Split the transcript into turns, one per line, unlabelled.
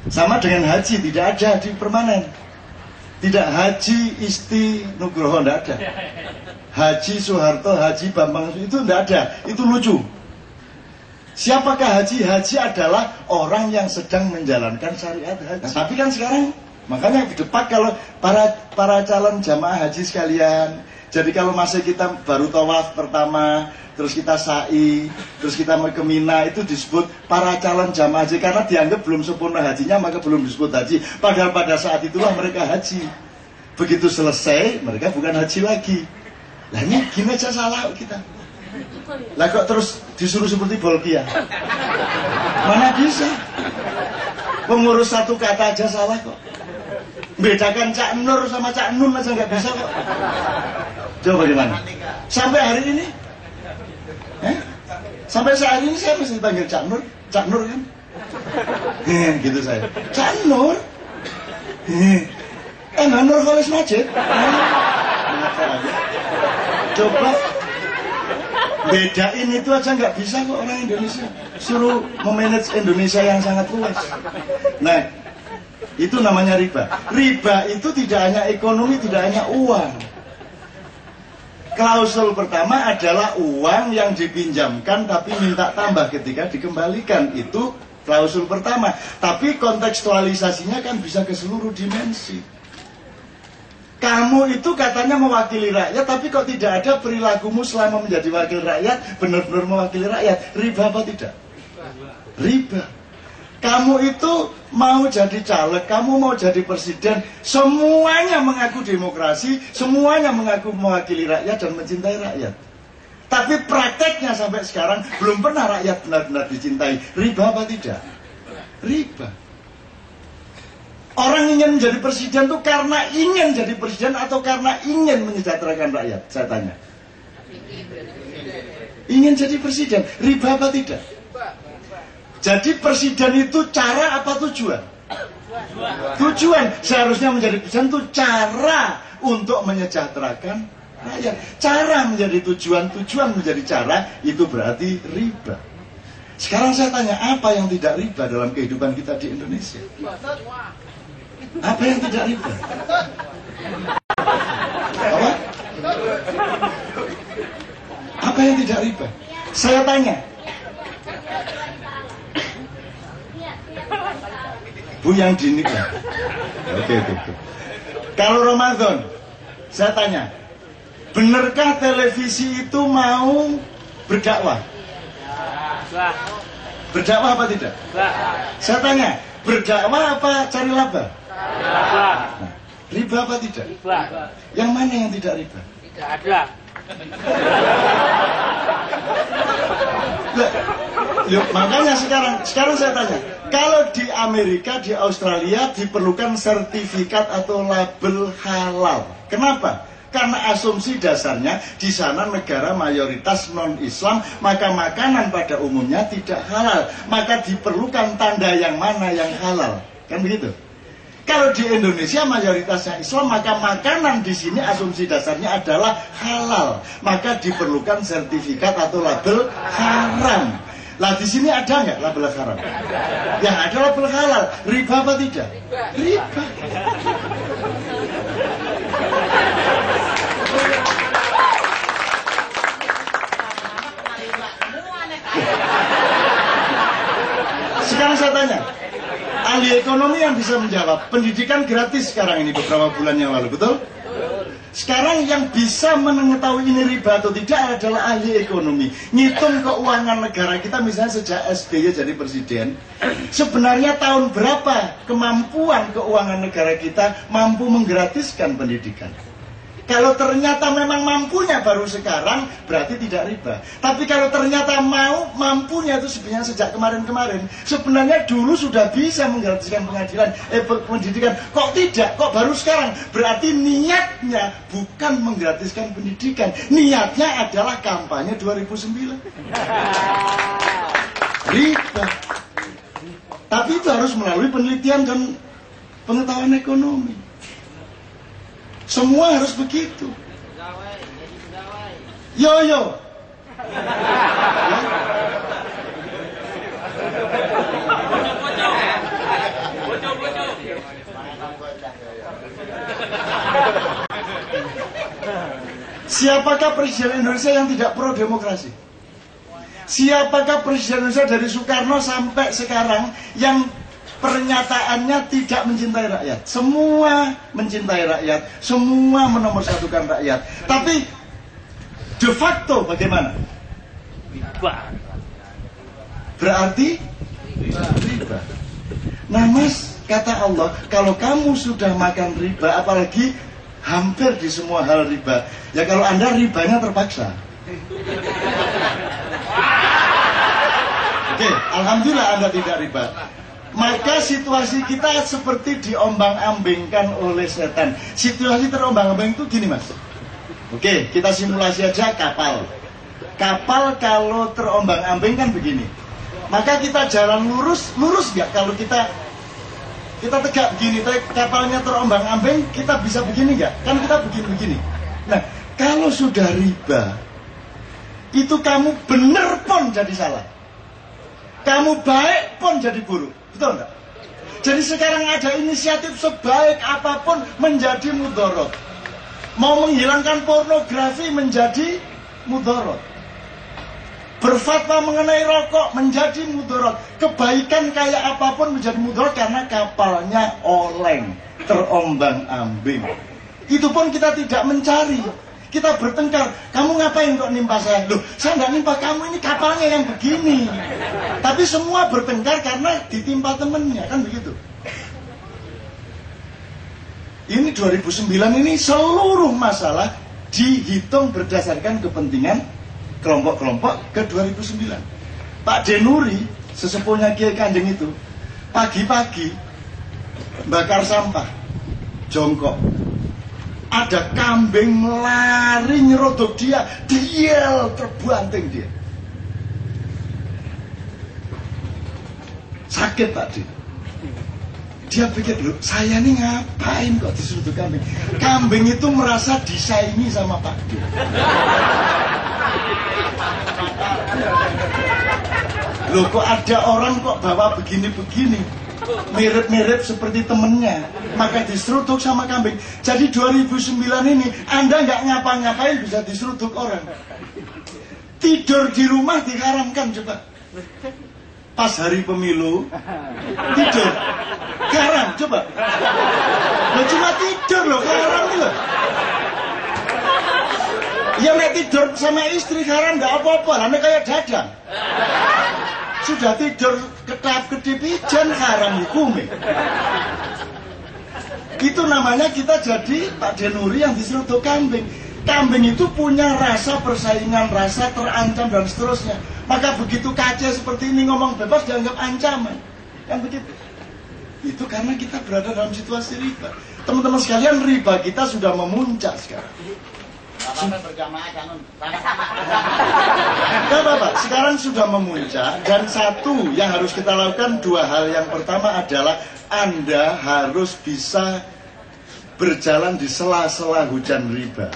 Sama dengan haji, tidak ada haji permanen. Tidak haji Isti Nugroho, tidak ada. Haji Soeharto, Haji Bambang, itu tidak ada. Itu lucu. Siapakah haji? Haji adalah orang yang sedang menjalankan syariat haji. Nah, tapi kan sekarang, makanya di depan kalau para calon jamaah haji sekalian, jadi kalau masih kita baru tawaf pertama, terus kita sa'i, terus kita mau ke Mina, itu disebut para calon jamaah haji. Karena dianggap belum sempurna hajinya, maka belum disebut haji. Padahal pada saat itulah mereka haji. Begitu selesai, mereka bukan haji lagi. Lah ini gini aja salah kita. Lah kok terus disuruh seperti Bolkiah? Mana bisa? Pengurus satu kata aja salah kok. Bedakan Cak Nur sama Cak Nun aja nggak bisa kok. Coba bagaimana? Sampai hari ini? Sampai saat ini saya masih dipanggil Cak Nur kan? Gitu saya. Cak Nur? Nur Khalis Majid? Coba bedain itu aja nggak bisa kok orang Indonesia. Suruh memanage Indonesia yang sangat luas. Nah, itu namanya riba. Riba itu tidak hanya ekonomi, tidak hanya uang. Klausul pertama adalah uang yang dipinjamkan tapi minta tambah ketika dikembalikan. Itu klausul pertama. Tapi kontekstualisasinya kan bisa ke seluruh dimensi. Kamu itu katanya mewakili rakyat, tapi kok tidak ada perilakumu selama menjadi wakil rakyat, benar-benar mewakili rakyat. Riba apa tidak? Riba. Kamu itu mau jadi caleg, kamu mau jadi presiden, semuanya mengaku demokrasi, semuanya mengaku mewakili rakyat dan mencintai rakyat. Tapi prakteknya sampai sekarang belum pernah rakyat benar-benar dicintai. Riba apa tidak? Riba. Orang ingin menjadi presiden itu karena ingin jadi presiden atau karena ingin menyejahterakan rakyat? Saya tanya. Ingin jadi presiden. Riba apa tidak? Jadi presiden itu cara apa tujuan? Tujuan. Seharusnya menjadi presiden itu cara untuk menyejahterakan rakyat. Cara menjadi tujuan, tujuan menjadi cara, itu berarti riba. Sekarang saya tanya, apa yang tidak riba dalam kehidupan kita di Indonesia? Apa yang tidak riba? Apa? Apa yang tidak riba? Saya tanya. Bu yang dinikah. Oke. Kalau Ramadan, saya tanya, benarkah televisi itu mau berdakwah? Berdakwah apa tidak? Saya tanya, berdakwah apa cari laba? Nah, riba apa tidak?
Riba.
Yang mana yang tidak riba?
Tidak ada.
Yuk, makanya sekarang saya tanya, kalau di Amerika, di Australia diperlukan sertifikat atau label halal. Kenapa? Karena asumsi dasarnya di sana negara mayoritas non-Islam, maka makanan pada umumnya tidak halal. Maka diperlukan tanda yang mana yang halal. Kan begitu? Kalau di Indonesia mayoritasnya Islam, maka makanan di sini asumsi dasarnya adalah halal. Maka diperlukan sertifikat atau label haram. Lah di sini ada nggak label haram? Yang ada label halal. Riba apa tidak? Riba. Sekarang saya tanya, ahli ekonomi yang bisa menjawab. Pendidikan gratis sekarang ini beberapa bulan yang lalu, betul? Sekarang yang bisa mengetahui ini riba atau tidak adalah ahli ekonomi. Ngitung keuangan negara kita misalnya sejak SBY jadi presiden, sebenarnya tahun berapa kemampuan keuangan negara kita mampu menggratiskan pendidikan? Kalau ternyata memang mampunya baru sekarang, berarti tidak riba. Tapi kalau ternyata mampunya itu sebenarnya sejak kemarin-kemarin, sebenarnya dulu sudah bisa menggratiskan pendidikan. Kok tidak? Kok baru sekarang? Berarti niatnya bukan menggratiskan pendidikan. Niatnya adalah kampanye 2009. Riba. Tapi itu harus melalui penelitian dan pengetahuan ekonomi. Semua harus begitu. Yo. Siapakah Presiden Indonesia yang tidak pro demokrasi? Siapakah Presiden Indonesia dari Soekarno sampai sekarang yang pernyataannya tidak mencintai rakyat? Semua mencintai rakyat, semua menomorsatukan rakyat. Tapi de facto bagaimana? Berarti riba. Nah Mas, kata Allah, kalau kamu sudah makan riba, apalagi hampir di semua hal riba, ya kalau Anda ribanya terpaksa. Oke, alhamdulillah Anda tidak riba. Maka situasi kita seperti diombang-ambingkan oleh setan. Situasi terombang-ambing itu gini Mas. Oke, kita simulasi aja kapal. Kapal kalau terombang-ambing kan begini. Maka kita jalan lurus nggak? Kalau kita tegak begini, kapalnya terombang-ambing, kita bisa begini nggak? Kan kita begini-begini. Nah, kalau sudah riba, itu kamu bener pun jadi salah, kamu baik pun jadi buruk, betul nggak? Jadi sekarang ada inisiatif sebaik apapun menjadi mudorot. Mau menghilangkan pornografi menjadi mudorot. Berfatwa mengenai rokok menjadi mudorot. Kebaikan kayak apapun menjadi mudorot karena kapalnya oleng, terombang-ambing. Itu pun kita tidak mencari. Kita bertengkar. Kamu ngapain kok nimpa saya? Loh, saya nggak nimpa kamu, ini kapalnya yang begini. Tapi semua bertengkar karena ditimpa temennya, kan begitu. Ini 2009 ini seluruh masalah dihitung berdasarkan kepentingan kelompok-kelompok ke 2009. Pak Denuri, sesepuhnya Kiai Kanjeng itu, pagi-pagi bakar sampah, jongkok. Ada kambing lari nyerodok dia, terbanting dia. Sakit Pak Den. Dia pikir, loh, saya ini ngapain kok disuruh kambing? Kambing itu merasa disaingi sama Pak Den. Loh, kok ada orang kok bawa begini-begini, mirip-mirip seperti temennya, maka diseruduk sama kambing. Jadi 2009 ini Anda nggak ngapa-ngapain bisa diseruduk orang. Tidur di rumah diharamkan, coba. Pas hari pemilu tidur haram, coba. Loh, cuma tidur loh, haram loh. Ya nek tidur sama istri haram nggak apa-apa, namanya kayak dadang. Sudah tidur ketap-ketip ijan haram hukumnya. Itu namanya kita jadi Pak Denuri yang diseruduk kambing. Kambing itu punya rasa persaingan, rasa terancam dan seterusnya. Maka begitu kaca seperti ini ngomong bebas dianggap ancaman. Kan begitu. Itu karena kita berada dalam situasi riba. Teman-teman sekalian, riba kita sudah memuncak sekarang. Bapak, sekarang sudah memuncak. Dan satu yang harus kita lakukan, dua hal. Yang pertama adalah Anda harus bisa berjalan di sela-sela hujan riba.